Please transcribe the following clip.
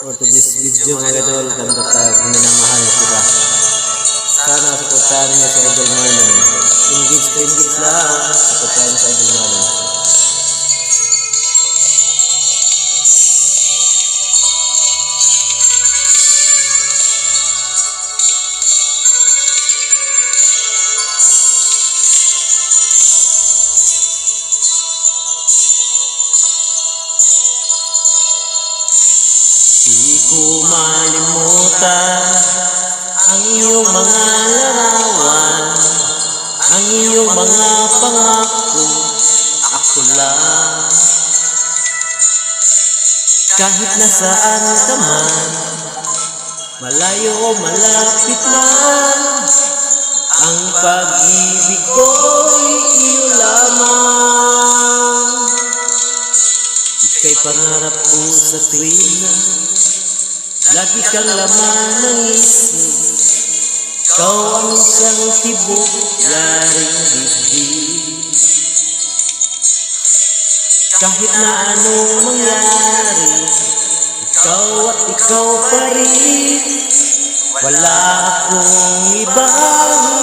for today's video mga idol, kantatag minamahal kita. Sana supportahan niyo sa Idol Marlon. Engage to engage lang, supportahan sa Idol Marlon. Di ko malimutan ang iyong mga larawan, ang iyong mga pangako, ako lang. Kahit nasaan ka man, malayo o malapit man, ang pag-ibig ko'y iyo lamang. Ika'y pangarap ko sa tuwina, lagi kang laman ng isip. Ikaw ang isang tibok, yaring dibdib. Kahit na anong mangyari, ikaw at ikaw pa rin. Wala akong ibang